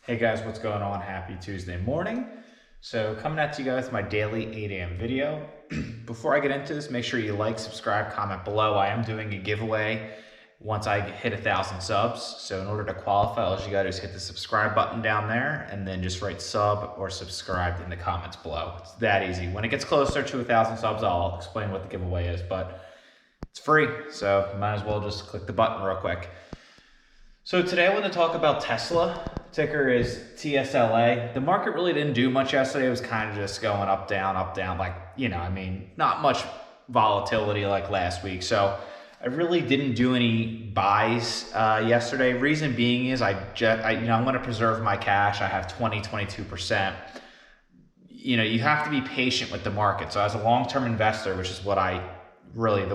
Hey guys, what's going on? Happy Tuesday morning. So coming at you guys with my daily 8 a.m. video. Before I get into this, make sure you like, subscribe, comment below. I am doing a giveaway once I hit 1,000 subs. So in order to qualify, all you gotta do is hit the subscribe button down there and then just write sub or subscribed in the comments below. It's that easy. When it gets closer to 1,000 subs, I'll explain what the giveaway is, but it's free. So you might as well just click the button real quick. So today I want to talk about Tesla. Ticker is TSLA. The market really didn't do much yesterday. It was kind of just going up, down, like, not much volatility like last week. So I really didn't do any buys yesterday. Reason being is I'm going to preserve my cash. I have 22%. You have to be patient with the market. So as a long-term investor, which is the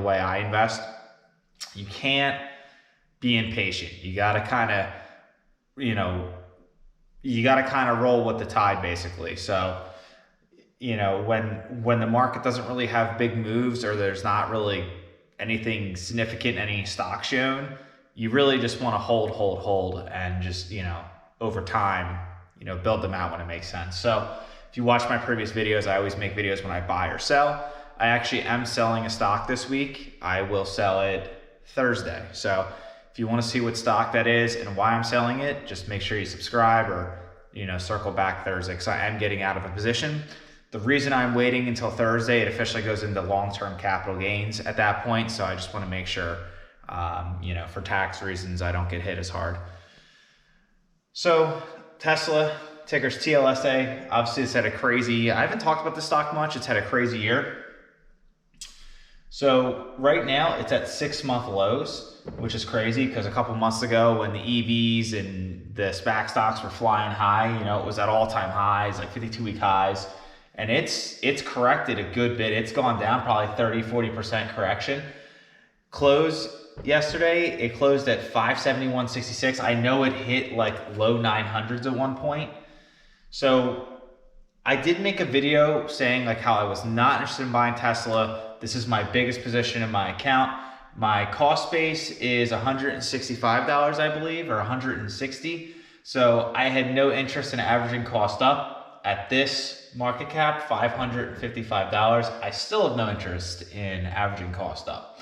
way I invest, you can't be impatient. You gotta kind of roll with the tide, basically. So, when the market doesn't really have big moves or there's not really anything significant, any stock shown, you really just want to hold and just, over time, build them out when it makes sense. So if you watch my previous videos, I always make videos when I buy or sell. I actually am selling a stock this week. I will sell it Thursday. So if you want to see what stock that is and why I'm selling it, just make sure you subscribe or, circle back Thursday, because I am getting out of a position. The reason I'm waiting until Thursday, it officially goes into long-term capital gains at that point. So I just want to make sure, for tax reasons, I don't get hit as hard. So Tesla, ticker's TLSA. Obviously it's had I haven't talked about the stock much. It's had a crazy year. So right now it's at 6-month lows, which is crazy because a couple months ago when the EVs and the SPAC stocks were flying high, it was at all-time highs, like 52-week highs. And it's corrected a good bit. It's gone down probably 30-40% correction. Close yesterday, it closed at 571.66. I know it hit like low 900s at one point. So I did make a video saying like how I was not interested in buying Tesla. This is my biggest position in my account. My cost base is $165, I believe, or $160. So I had no interest in averaging cost up at this market cap, $555. I still have no interest in averaging cost up.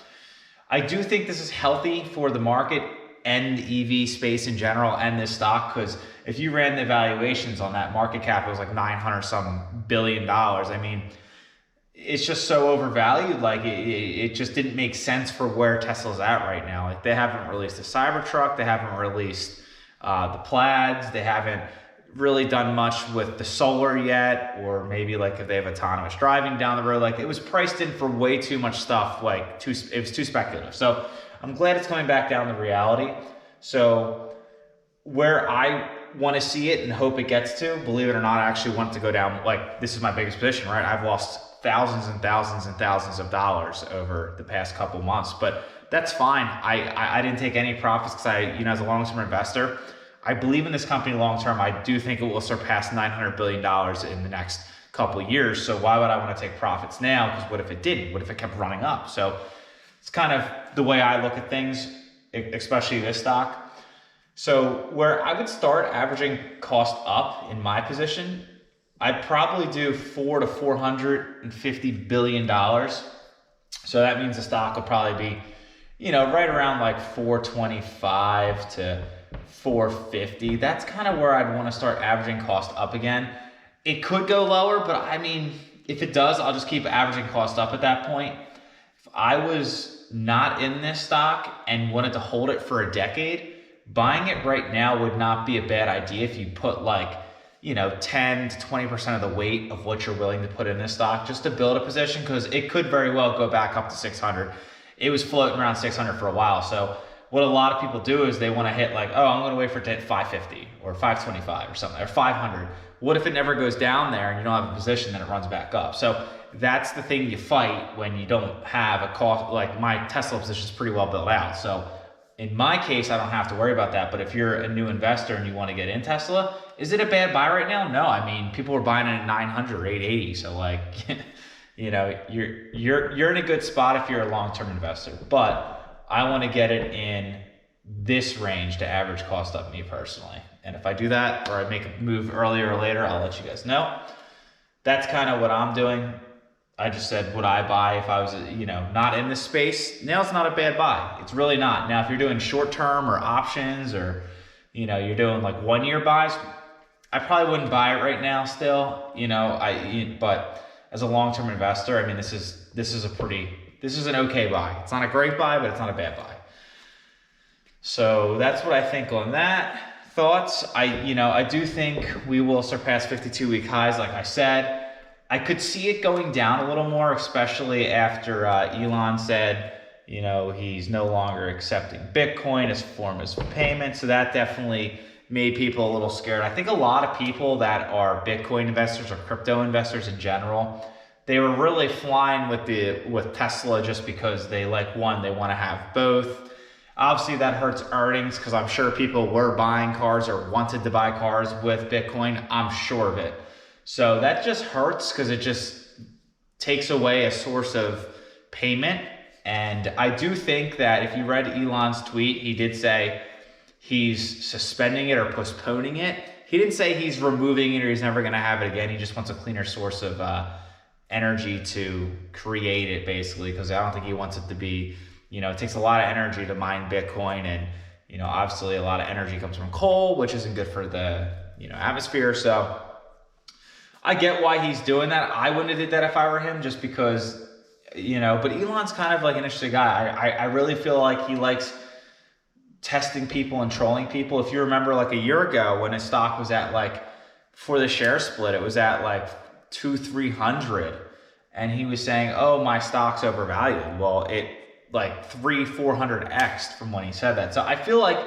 I do think this is healthy for the market and the EV space in general and this stock, because if you ran the valuations on that market cap, it was like 900 some billion dollars. I mean, it's just so overvalued. Like it just didn't make sense for where Tesla's at right now. Like they haven't released the Cybertruck, they haven't released the Plaids, they haven't really done much with the solar yet, or maybe like if they have autonomous driving down the road. Like it was priced in for way too much stuff. It was too speculative. So I'm glad it's coming back down to reality. So where I want to see it and hope it gets to, believe it or not, I actually want it to go down. Like this is my biggest position, right? I've lost thousands and thousands and thousands of dollars over the past couple months, but that's fine. I didn't take any profits because as a long-term investor, I believe in this company long-term. I do think it will surpass $900 billion in the next couple of years. So why would I want to take profits now? Because what if it didn't? What if it kept running up? So it's kind of the way I look at things, especially this stock. So where I would start averaging cost up in my position, I'd probably do $400 to $450 billion. So that means the stock will probably be, right around like 425 to 450. That's kind of where I'd want to start averaging cost up again. It could go lower, but I mean, if it does, I'll just keep averaging cost up at that point. If I was not in this stock and wanted to hold it for a decade, buying it right now would not be a bad idea if you put 10 to 20% of the weight of what you're willing to put in this stock just to build a position, because it could very well go back up to 600. It was floating around 600 for a while. So what a lot of people do is they want to hit I'm going to wait for it to hit 550 or 525 or something, or 500. What if it never goes down there and you don't have a position, then it runs back up? So that's the thing you fight when you don't have a cost. Like my Tesla position is pretty well built out. So in my case, I don't have to worry about that. But if you're a new investor and you want to get in Tesla, is it a bad buy right now? No, I mean, people are buying it at 900 or 880. So you're in a good spot if you're a long-term investor. But I want to get it in this range to average cost up me personally. And if I do that, or I make a move earlier or later, I'll let you guys know. That's kind of what I'm doing. I just said, would I buy if I was, not in this space? Now it's not a bad buy. It's really not. Now, if you're doing short-term or options, or, you're doing like 1 year buys, I probably wouldn't buy it right now still, but as a long-term investor, I mean, this is an okay buy. It's not a great buy, but it's not a bad buy. So that's what I think on that. Thoughts? I do think we will surpass 52-week highs, like I said. I could see it going down a little more, especially after Elon said, he's no longer accepting Bitcoin as a form of payment. So that definitely made people a little scared. I think a lot of people that are Bitcoin investors or crypto investors in general, they were really flying with Tesla just because they want to have both. Obviously that hurts earnings because I'm sure people were buying cars or wanted to buy cars with Bitcoin. I'm sure of it. So that just hurts because it just takes away a source of payment. And I do think that if you read Elon's tweet, he did say he's suspending it or postponing it. He didn't say he's removing it or he's never going to have it again. He just wants a cleaner source of energy to create it, basically, because I don't think he wants it to be, it takes a lot of energy to mine Bitcoin. And, obviously a lot of energy comes from coal, which isn't good for the, atmosphere. So I get why he's doing that. I wouldn't have did that if I were him, just because, but Elon's kind of like an interesting guy. I really feel like he likes testing people and trolling people. If you remember like a year ago when his stock was at before the share split, it was at 200-300. And he was saying, oh, my stock's overvalued. Well, it 300-400x from when he said that. So I feel like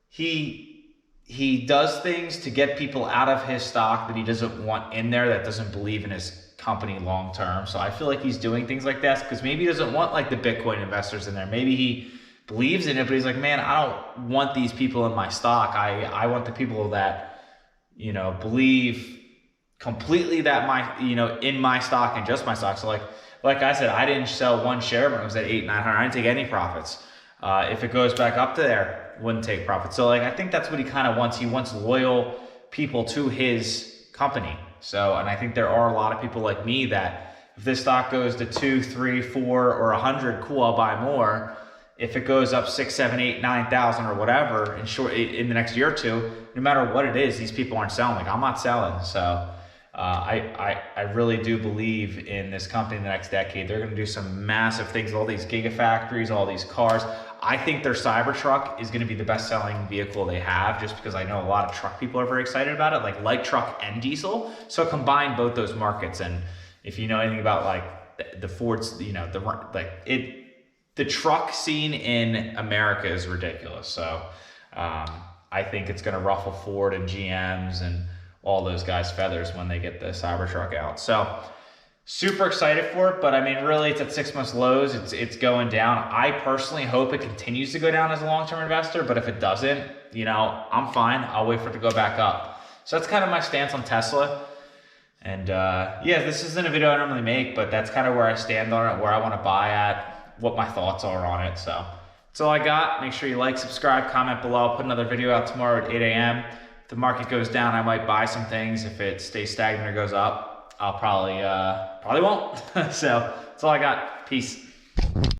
he does things to get people out of his stock that he doesn't want in there, that doesn't believe in his company long term. So I feel like he's doing things like that because maybe he doesn't want the Bitcoin investors in there. Maybe he believes in it, but he's like, man, I don't want these people in my stock. I want the people that, believe completely that in my stock and just my stock. So like I said, I didn't sell one share when it was at 800-900. I didn't take any profits. If it goes back up to there, wouldn't take profits. So I think that's what he kind of wants. He wants loyal people to his company. So, and I think there are a lot of people like me that if this stock goes to 2, 3, 4, or 100, cool, I'll buy more. If it goes up 6, 7, 8, 9,000 or whatever in the next year or two, no matter what it is, these people aren't selling. I'm not selling. So I really do believe in this company in the next decade. They're going to do some massive things, all these gigafactories, all these cars. I think their Cybertruck is going to be the best selling vehicle they have, just because I know a lot of truck people are very excited about it, like light truck and diesel. So combine both those markets. And if you know anything about the Fords, the truck scene in America is ridiculous. So I think it's going to ruffle Ford and GMs and all those guys' feathers when they get the Cybertruck out. So super excited for it, but I mean, really, it's at 6 months lows. It's going down. I personally hope it continues to go down as a long-term investor, but if it doesn't, I'm fine. I'll wait for it to go back up. So that's kind of my stance on Tesla. And this isn't a video I normally make, but that's kind of where I stand on it, where I want to buy at, what my thoughts are on it. So that's all I got. Make sure you like, subscribe, comment below. I'll put another video out tomorrow at 8 a.m. If the market goes down, I might buy some things. If it stays stagnant or goes up, I'll probably won't. So that's all I got. Peace.